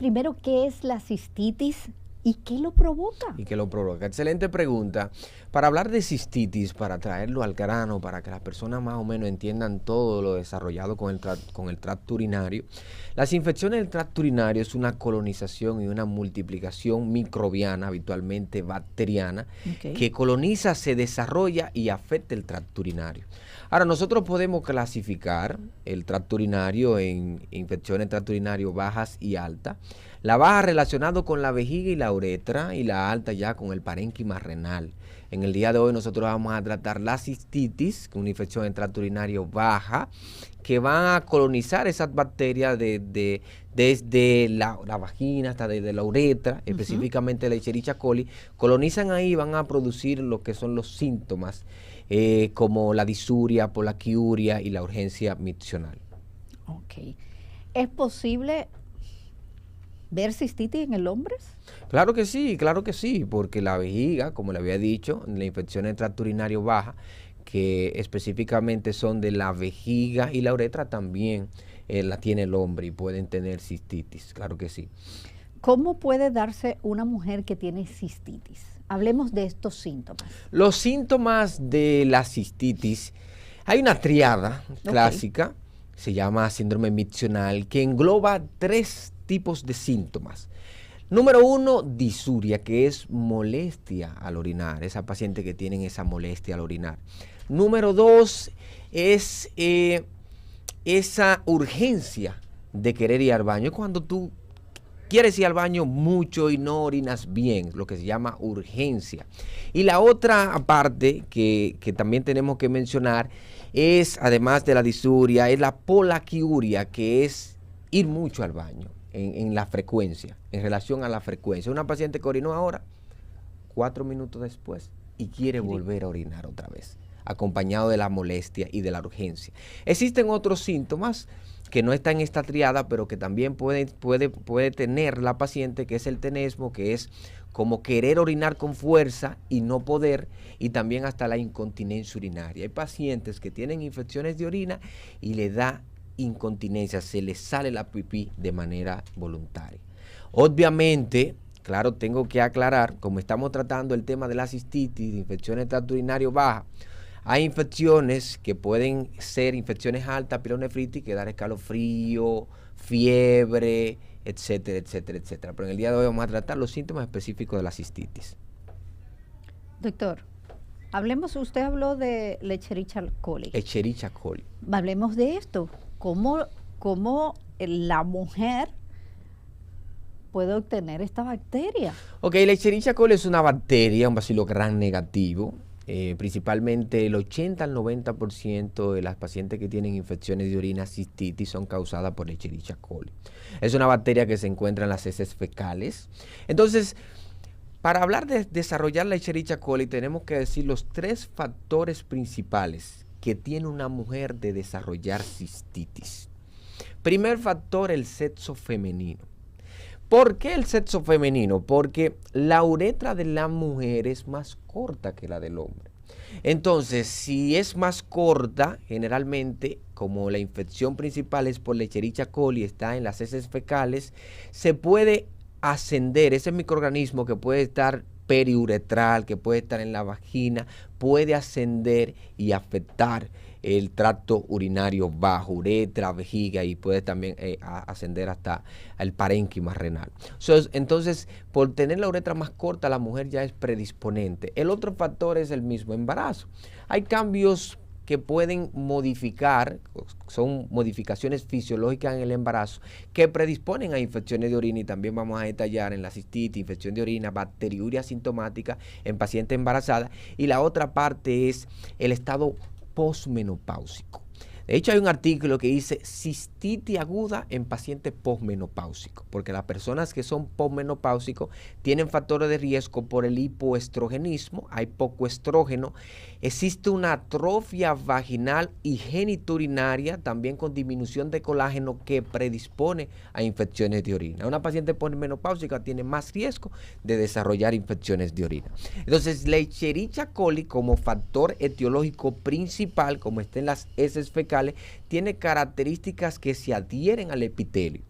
primero, ¿qué es la cistitis y qué lo provoca? Y que lo provoca. Excelente pregunta. Para hablar de cistitis, para traerlo al grano, para que las personas más o menos entiendan todo lo desarrollado con el tracto urinario, las infecciones del tracto urinario es una colonización y una multiplicación microbiana, habitualmente bacteriana, que coloniza, se desarrolla y afecta el tracto urinario. Ahora, nosotros podemos clasificar el tracto urinario en infecciones del tracto urinario bajas y altas. La baja relacionado con la vejiga y la uretra, y la alta ya con el parénquima renal. En el día de hoy nosotros vamos a tratar la cistitis, que es una infección del tracto urinario baja, que van a colonizar esas bacterias desde la vagina hasta desde la uretra, específicamente la Escherichia coli, colonizan ahí y van a producir lo que son los síntomas, como la disuria, polaquiuria y la urgencia miccional. Ok. ¿Es posible ver cistitis en el hombre? Claro que sí, porque la vejiga, como le había dicho, la infección del tracto urinario baja, que específicamente son de la vejiga y la uretra, también la tiene el hombre y pueden tener cistitis, claro que sí. ¿Cómo puede darse una mujer que tiene cistitis? Hablemos de estos síntomas. Los síntomas de la cistitis, hay una triada clásica, se llama síndrome miccional, que engloba 3 tipos de síntomas. Número 1, disuria, que es molestia al orinar, esa paciente que tienen esa molestia al orinar. Número 2 es esa urgencia de querer ir al baño, cuando tú quieres ir al baño mucho y no orinas bien, lo que se llama urgencia. Y la otra parte que también tenemos que mencionar es, además de la disuria, es la polaquiuria, que es ir mucho al baño. En la frecuencia, en relación a la frecuencia. Una paciente que orinó ahora, 4 minutos después, y quiere volver a orinar otra vez, acompañado de la molestia y de la urgencia. Existen otros síntomas que no están en esta triada, pero que también puede tener la paciente, que es el tenesmo, que es como querer orinar con fuerza y no poder, y también hasta la incontinencia urinaria. Hay pacientes que tienen infecciones de orina y le da incontinencia, se le sale la pipí de manera voluntaria. Obviamente, claro, tengo que aclarar, como estamos tratando el tema de la cistitis, de infecciones del tracto urinario baja, hay infecciones que pueden ser infecciones altas, pielonefritis, que dar escalofrío, fiebre, etcétera, etcétera, etcétera. Pero en el día de hoy vamos a tratar los síntomas específicos de la cistitis. Doctor, usted habló de la Escherichia coli. Escherichia coli. Hablemos de esto. ¿Cómo la mujer puede obtener esta bacteria? Ok, la Escherichia coli es una bacteria, un bacilo gram negativo. Principalmente el 80 al 90% de las pacientes que tienen infecciones de orina, cistitis, son causadas por Escherichia coli. Es una bacteria que se encuentra en las heces fecales. Entonces, para hablar de desarrollar la Escherichia coli, tenemos que decir los 3 factores principales que tiene una mujer de desarrollar cistitis. Primer factor, el sexo femenino. ¿Por qué el sexo femenino? Porque la uretra de la mujer es más corta que la del hombre. Entonces, si es más corta, generalmente, como la infección principal es por la Escherichia coli, está en las heces fecales, se puede ascender ese microorganismo que puede estar periuretral, que puede estar en la vagina, puede ascender y afectar el tracto urinario bajo, uretra, vejiga, y puede también ascender hasta el parénquima renal. Entonces, por tener la uretra más corta, la mujer ya es predisponente. El otro factor es el mismo embarazo. Hay cambios que pueden modificar, son modificaciones fisiológicas en el embarazo, que predisponen a infecciones de orina, y también vamos a detallar en la cistitis, infección de orina, bacteriuria asintomática en pacientes embarazadas. Y la otra parte es el estado posmenopáusico. De hecho, hay un artículo que dice cistitis aguda en pacientes posmenopáusicos, porque las personas que son posmenopáusicos tienen factores de riesgo por el hipoestrogenismo, hay poco estrógeno, existe una atrofia vaginal y genitourinaria, también con disminución de colágeno, que predispone a infecciones de orina. Una paciente posmenopáusica tiene más riesgo de desarrollar infecciones de orina. Entonces, la Escherichia coli, como factor etiológico principal, como está en las heces fecales, tiene características que se adhieren al epitelio.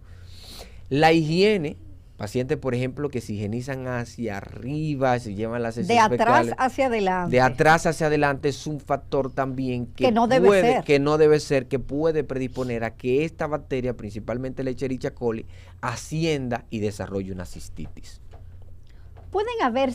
La higiene Pacientes, por ejemplo, que se higienizan hacia arriba, se llevan las heces De atrás fecales, hacia adelante. de atrás hacia adelante es un factor también Que no debe ser. que no debe ser, que puede predisponer a que esta bacteria, principalmente la Escherichia coli, ascienda y desarrolle una cistitis. ¿Pueden haber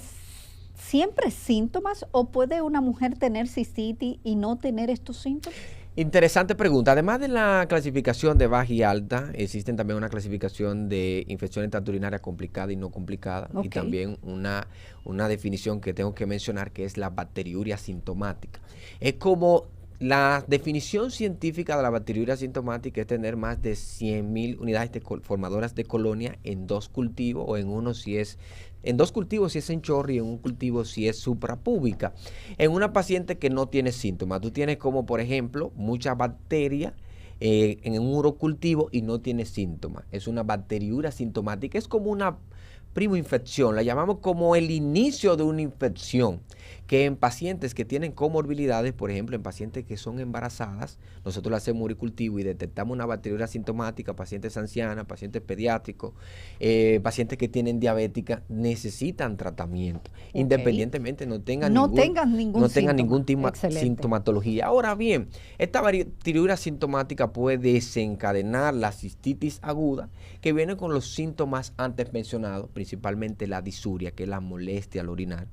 siempre síntomas o puede una mujer tener cistitis y no tener estos síntomas? Interesante pregunta. Además de la clasificación de baja y alta, existen también una clasificación de infección urinaria complicada y no complicada. Ok. Y también una definición que tengo que mencionar, que es la bacteriuria sintomática. Es como la definición científica de la bacteriuria sintomática es tener más de 100.000 unidades formadoras de colonia en 2 cultivos, o en uno si es en 2 cultivos si es en chorro y en un cultivo si es suprapúbica. En una paciente que no tiene síntomas, tú tienes como por ejemplo mucha bacteria en un urocultivo y no tiene síntomas. Es una bacteriuria sintomática, es como una primoinfección, la llamamos como el inicio de una infección, que en pacientes que tienen comorbilidades, por ejemplo, en pacientes que son embarazadas, nosotros le hacemos uricultivo y detectamos una bacteriuria sintomática, pacientes ancianas, pacientes pediátricos, pacientes que tienen diabética, necesitan tratamiento, independientemente no tengan ningún tipo de sintomatología. Ahora bien, esta bacteriuria sintomática puede desencadenar la cistitis aguda, que viene con los síntomas antes mencionados, principalmente la disuria, que es la molestia al orinar,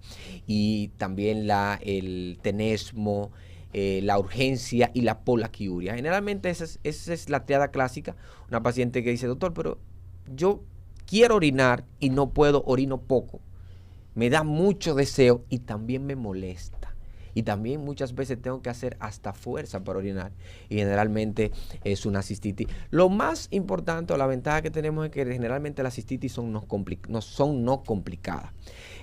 y también el tenesmo, la urgencia y la polaquiuria. Generalmente esa es la triada clásica. Una paciente que dice, doctor, pero yo quiero orinar y no puedo, orino poco. Me da mucho deseo y también me molesta. Y también muchas veces tengo que hacer hasta fuerza para orinar. Y generalmente es una cistitis. Lo más importante o la ventaja que tenemos es que generalmente las cistitis son no complicadas.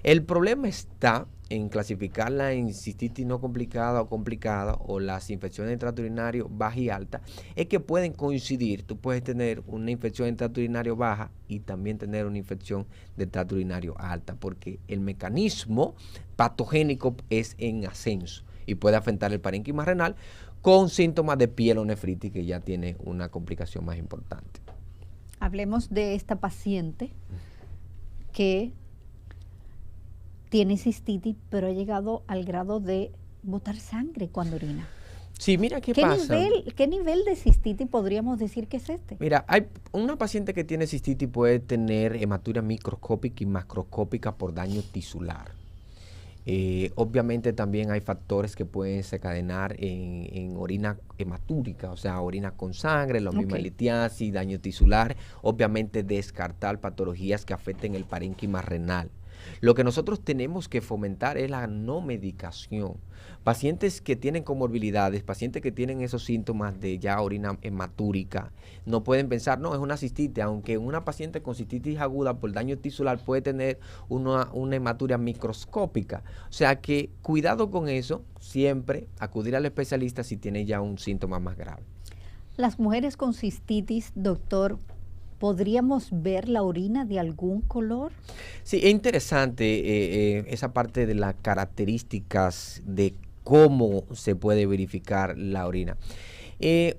El problema está en clasificarla en cistitis no complicada o complicada, o las infecciones de tracto urinario baja y alta, es que pueden coincidir. Tú puedes tener una infección de tracto urinario baja y también tener una infección de tracto urinario alta, porque el mecanismo patogénico es en ascenso y puede afectar el parénquima renal con síntomas de pielonefritis, que ya tiene una complicación más importante. Hablemos de esta paciente que tiene cistitis, pero ha llegado al grado de botar sangre cuando orina. Sí, mira qué pasa. ¿Qué nivel de cistitis podríamos decir que es este? Mira, hay una paciente que tiene cistitis puede tener hematuria microscópica y macroscópica por daño tisular. Obviamente también hay factores que pueden desencadenar en orina hematúrica, o sea, orina con sangre, la misma litiasis, daño tisular. Obviamente descartar patologías que afecten el parénquima renal. Lo que nosotros tenemos que fomentar es la no medicación. Pacientes que tienen comorbilidades, pacientes que tienen esos síntomas de ya orina hematúrica, no pueden pensar, no, es una cistitis, aunque una paciente con cistitis aguda por daño tisular puede tener una hematuria microscópica. O sea que cuidado con eso, siempre acudir al especialista si tiene ya un síntoma más grave. Las mujeres con cistitis, doctor, ¿podríamos ver la orina de algún color? Sí, es interesante esa parte de las características de cómo se puede verificar la orina.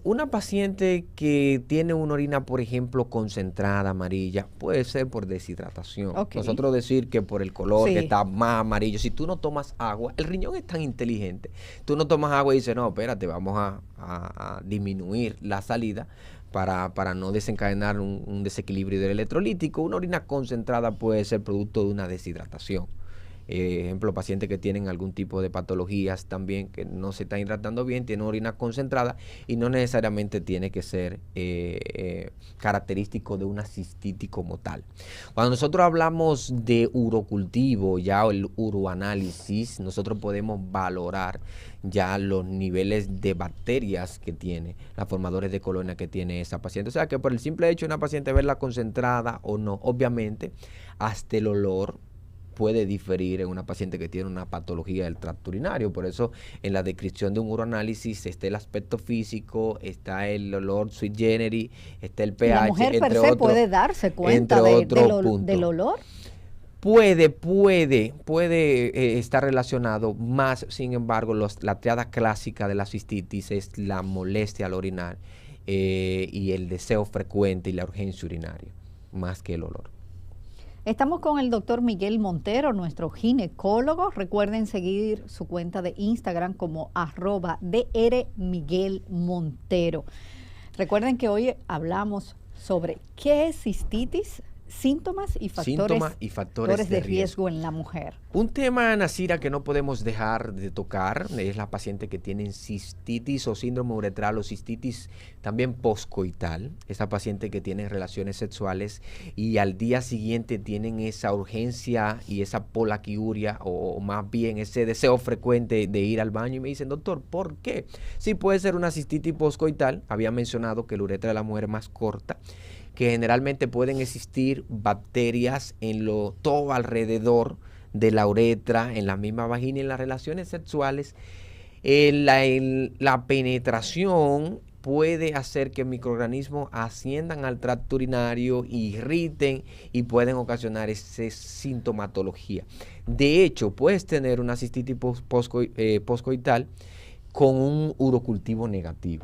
Una paciente que tiene una orina, por ejemplo, concentrada, amarilla, puede ser por deshidratación. Nosotros decir que por el color, que está más amarillo, si tú no tomas agua, el riñón es tan inteligente, tú no tomas agua y dices, no, espérate, vamos a disminuir la salida para no desencadenar un desequilibrio electrolítico. Una orina concentrada puede ser producto de una deshidratación. Ejemplo, pacientes que tienen algún tipo de patologías también, que no se están hidratando bien, tienen orina concentrada y no necesariamente tiene que ser característico de una cistitis como tal. Cuando nosotros hablamos de urocultivo, ya el uroanálisis, nosotros podemos valorar ya los niveles de bacterias que tiene, las formadores de colonia que tiene esa paciente. O sea que por el simple hecho de una paciente verla concentrada o no, obviamente hasta el olor puede diferir en una paciente que tiene una patología del tracto urinario. Por eso en la descripción de un uroanálisis está el aspecto físico, está el olor sui generis, está el pH. ¿La mujer per se puede darse cuenta del olor? Puede estar relacionado, más sin embargo la triada clásica de la cistitis es la molestia al orinar y el deseo frecuente y la urgencia urinaria, más que el olor. Estamos con el doctor Miguel Montero, nuestro ginecólogo. Recuerden seguir su cuenta de Instagram como @drmiguelmontero. Recuerden que hoy hablamos sobre qué es cistitis, síntomas y factores de riesgo en la mujer. Un tema, Nasira, que no podemos dejar de tocar es la paciente que tiene cistitis o síndrome uretral o cistitis también poscoital. Esa paciente que tiene relaciones sexuales y al día siguiente tienen esa urgencia y esa polaquiuria o más bien ese deseo frecuente de ir al baño y me dicen, doctor, ¿por qué? Sí, puede ser una cistitis poscoital. Había mencionado que la uretra de la mujer es más corta, que generalmente pueden existir bacterias en todo alrededor de la uretra, en la misma vagina y en las relaciones sexuales. La penetración puede hacer que microorganismos asciendan al tracto urinario, irriten y pueden ocasionar esa sintomatología. De hecho, puedes tener una cistitis poscoital con un urocultivo negativo.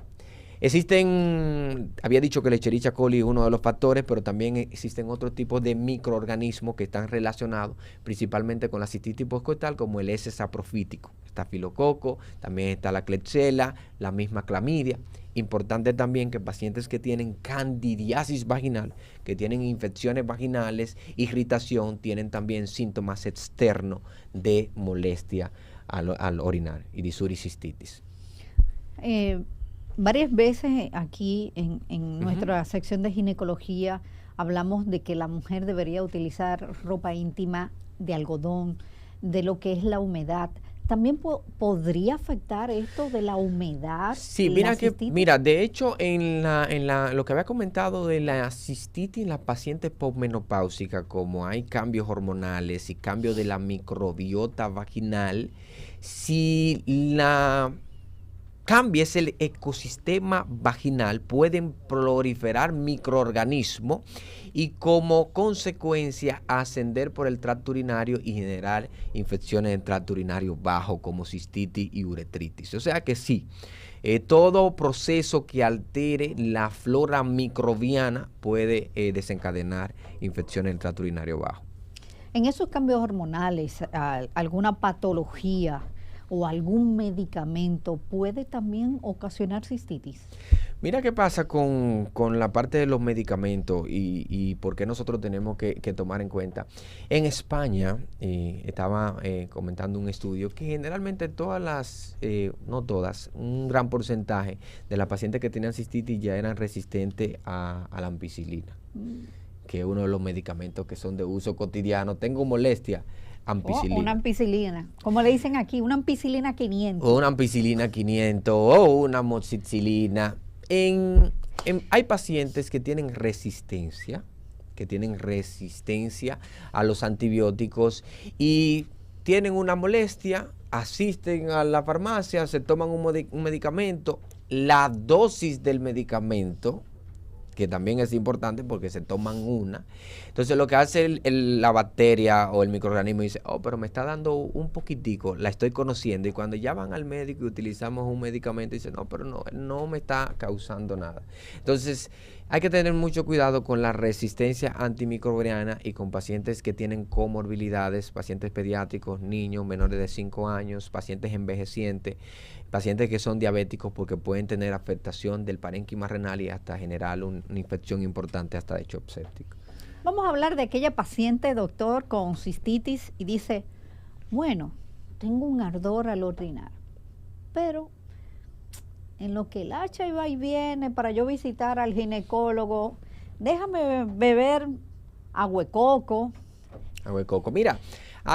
Había dicho que la Escherichia coli es uno de los factores, pero también existen otros tipos de microorganismos que están relacionados principalmente con la cistitis poscoital, como el S. saprofítico. Está filococo, también está la Klebsiella, la misma clamidia. Importante también que pacientes que tienen candidiasis vaginal, que tienen infecciones vaginales, irritación, tienen también síntomas externos de molestia al orinar y disuria y cistitis. Varias veces aquí en nuestra sección de ginecología hablamos de que la mujer debería utilizar ropa íntima de algodón, de lo que es la humedad. ¿También podría afectar esto de la humedad? Sí, mira, de hecho, lo que había comentado de la cistitis en las pacientes posmenopáusicas, como hay cambios hormonales y cambios de la microbiota vaginal, si cambies el ecosistema vaginal, pueden proliferar microorganismos y como consecuencia ascender por el tracto urinario y generar infecciones del tracto urinario bajo como cistitis y uretritis. O sea que sí, todo proceso que altere la flora microbiana puede desencadenar infecciones del tracto urinario bajo. En esos cambios hormonales, ¿alguna patología o algún medicamento puede también ocasionar cistitis? Mira qué pasa con la parte de los medicamentos y por qué nosotros tenemos que tomar en cuenta. En España, estaba comentando un estudio que generalmente no todas, un gran porcentaje de las pacientes que tenían cistitis ya eran resistentes a la ampicilina, que es uno de los medicamentos que son de uso cotidiano. Tengo molestia. Ampicilina. Una ampicilina, como le dicen aquí, una ampicilina 500. O una ampicilina 500 o una moxicilina. Hay pacientes que tienen resistencia a los antibióticos y tienen una molestia, asisten a la farmacia, se toman un medicamento, la dosis del medicamento, que también es importante porque se toman una. Entonces lo que hace la bacteria o el microorganismo dice, pero me está dando un poquitico, la estoy conociendo. Y cuando ya van al médico y utilizamos un medicamento, dicen, pero no me está causando nada. Entonces hay que tener mucho cuidado con la resistencia antimicrobiana y con pacientes que tienen comorbilidades, pacientes pediátricos, niños menores de 5 años, pacientes envejecientes, pacientes que son diabéticos porque pueden tener afectación del parénquima renal y hasta generar una infección importante hasta de shock séptico. Vamos a hablar de aquella paciente, doctor, con cistitis y dice, bueno, tengo un ardor al orinar, pero en lo que el hacha va y viene para yo visitar al ginecólogo, déjame beber agua de coco. Agua de coco, mira.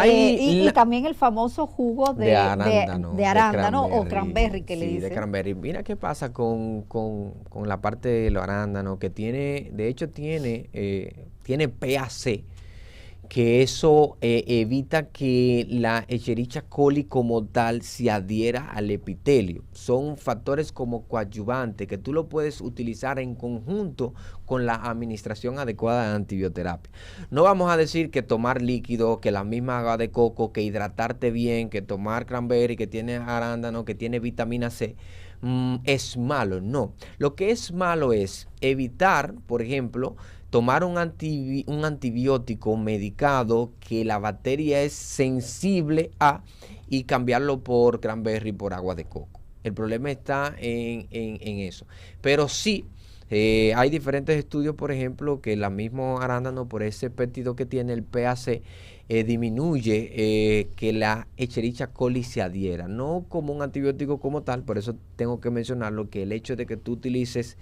Y también el famoso jugo de arándano o cranberry que le dicen. De cranberry. Mira qué pasa con la parte de los arándanos, que tiene PAC, que eso evita que la Escherichia coli como tal se adhiera al epitelio. Son factores como coadyuvantes que tú lo puedes utilizar en conjunto con la administración adecuada de antibioterapia. No vamos a decir que tomar líquido, que la misma agua de coco, que hidratarte bien, que tomar cranberry, que tiene arándano, que tiene vitamina C, es malo. No, lo que es malo es evitar, por ejemplo, tomar un antibiótico medicado que la bacteria es sensible a y cambiarlo por cranberry, por agua de coco. El problema está en eso. Pero sí, hay diferentes estudios, por ejemplo, que el mismo arándano, por ese péptido que tiene el PAC, disminuye que la Escherichia coli se adhiera. No como un antibiótico como tal, por eso tengo que mencionarlo, que el hecho de que tú utilices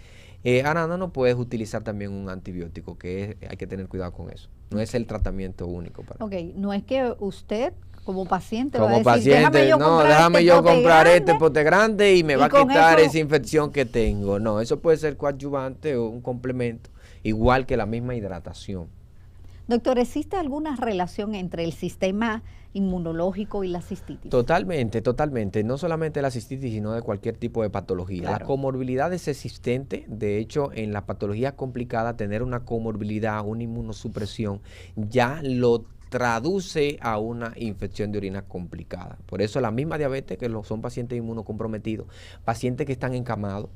arándano, puedes utilizar también un antibiótico, hay que tener cuidado con eso. No es el tratamiento único para. Ok, no es que usted como paciente Como va a decir, paciente, déjame yo comprar este pote grande y me va a quitar esa infección que tengo. No, eso puede ser coadyuvante o un complemento, igual que la misma hidratación. Doctor, ¿existe alguna relación entre el sistema inmunológico y la cistitis? Totalmente, totalmente. No solamente la cistitis, sino de cualquier tipo de patología. Claro. La comorbilidad es existente. De hecho, en las patologías complicadas, tener una comorbilidad, una inmunosupresión, ya lo traduce a una infección de orina complicada. Por eso la misma diabetes, que son pacientes inmunocomprometidos, pacientes que están encamados.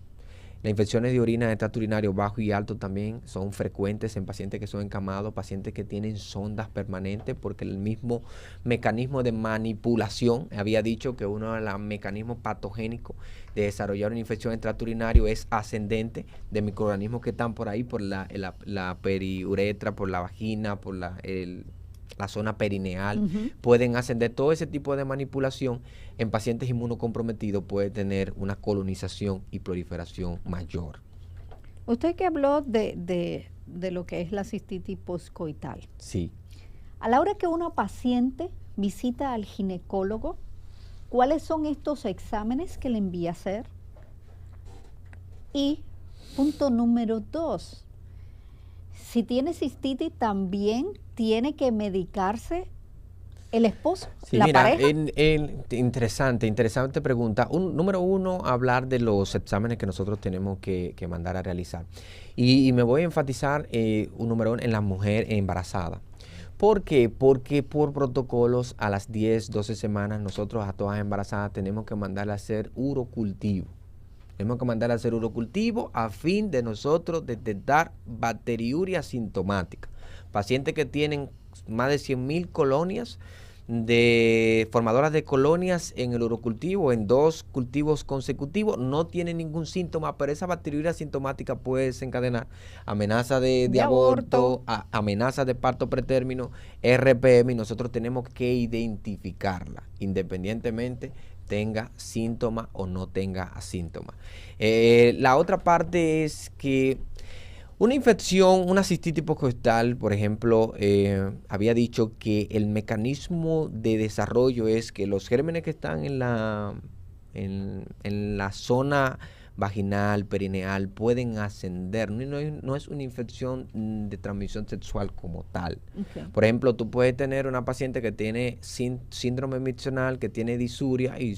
Las infecciones de orina de tracto urinario bajo y alto también son frecuentes en pacientes que son encamados, pacientes que tienen sondas permanentes, porque el mismo mecanismo de manipulación, había dicho que uno de los mecanismos patogénicos de desarrollar una infección en tracto urinario es ascendente, de microorganismos que están por ahí, por la periuretra, por la vagina, por la zona perineal, pueden ascender. Todo ese tipo de manipulación en pacientes inmunocomprometidos puede tener una colonización y proliferación mayor. Usted que habló de lo que es la cistitis poscoital. Sí. A la hora que una paciente visita al ginecólogo, ¿cuáles son estos exámenes que le envía a hacer? Y punto número 2, si tiene cistitis, también tiene que medicarse el esposo, sí, la mira, pareja. Interesante pregunta. Número 1, hablar de los exámenes que nosotros tenemos que mandar a realizar. Y me voy a enfatizar, número 1, en la mujer embarazada. ¿Por qué? Porque por protocolos a las 10, 12 semanas nosotros a todas embarazadas tenemos que mandarle a hacer urocultivo. Tenemos que mandar a hacer urocultivo a fin de nosotros detectar bacteriuria sintomática. Pacientes que tienen más de 100,000 colonias formadoras de colonias en el urocultivo, en 2 cultivos consecutivos, no tienen ningún síntoma, pero esa bacteriuria sintomática puede desencadenar amenaza de aborto, amenaza de parto pretérmino, RPM, y nosotros tenemos que identificarla, independientemente tenga síntoma o no tenga síntoma. La otra parte es que una infección, una cistitis poscoital, por ejemplo, había dicho que el mecanismo de desarrollo es que los gérmenes que están en la zona vaginal, perineal, pueden ascender. No es una infección de transmisión sexual como tal. Okay. Por ejemplo, tú puedes tener una paciente que tiene síndrome miccional, que tiene disuria y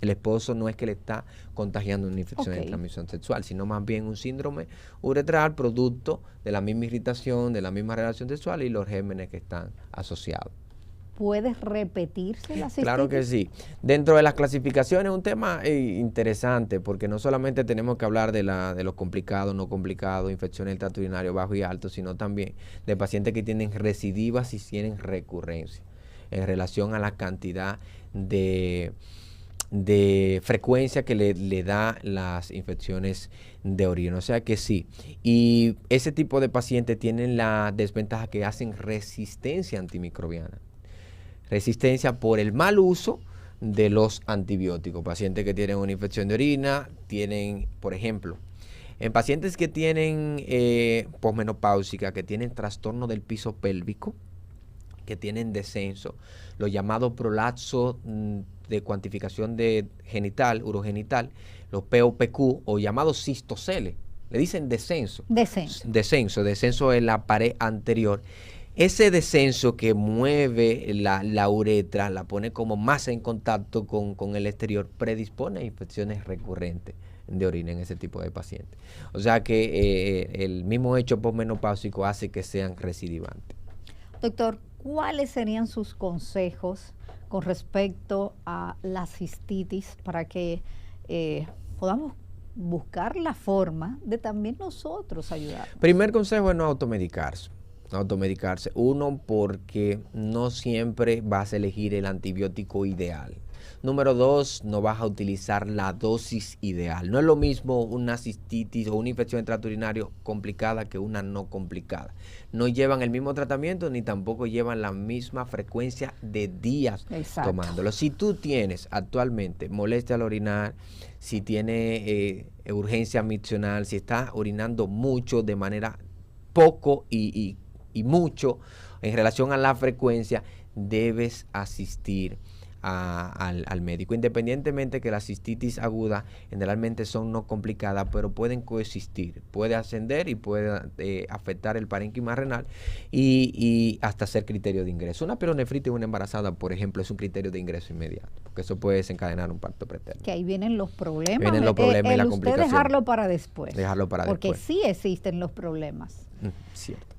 el esposo no es que le está contagiando una infección de transmisión sexual, sino más bien un síndrome uretral producto de la misma irritación, de la misma relación sexual y los gérmenes que están asociados. ¿Puede repetirse la cistitis? Claro que sí. Dentro de las clasificaciones es un tema interesante, porque no solamente tenemos que hablar de los complicados, no complicados, infecciones del tracto urinario bajo y alto, sino también de pacientes que tienen recidivas y tienen recurrencia en relación a la cantidad de frecuencia que le da las infecciones de orina. O sea que sí. Y ese tipo de pacientes tienen la desventaja que hacen resistencia antimicrobiana. Resistencia por el mal uso de los antibióticos. Pacientes que tienen una infección de orina, tienen, por ejemplo, en pacientes que tienen posmenopáusica, que tienen trastorno del piso pélvico, que tienen descenso, los llamados prolapsos de cuantificación de genital, urogenital, los POPQ o llamados cistoceles, le dicen descenso. Descenso en la pared anterior. Ese descenso que mueve la uretra, la pone como más en contacto con el exterior, predispone a infecciones recurrentes de orina en ese tipo de pacientes. O sea que el mismo hecho posmenopáusico hace que sean recidivantes. Doctor, ¿cuáles serían sus consejos con respecto a la cistitis para que podamos buscar la forma de también nosotros ayudar. Primer consejo es no automedicarse. No automedicarse. Uno, porque no siempre vas a elegir el antibiótico ideal. Número dos, no vas a utilizar la dosis ideal. No es lo mismo una cistitis o una infección de tracto urinario complicada que una no complicada. No llevan el mismo tratamiento ni tampoco llevan la misma frecuencia de días tomándolo. Si tú tienes actualmente molestia al orinar, si tienes urgencia miccional, si estás orinando mucho de manera poco y mucho en relación a la frecuencia, debes asistir al médico, independientemente que la cistitis aguda generalmente son no complicadas, pero pueden coexistir, puede ascender y puede afectar el parénquima renal y hasta ser criterio de ingreso. Una pielonefritis en una embarazada, por ejemplo, es un criterio de ingreso inmediato, porque eso puede desencadenar un parto preterno. Que ahí vienen los problemas. Vienen los problemas y la usted dejarlo para después. Dejarlo para porque después. sí existen los problemas. Cierto.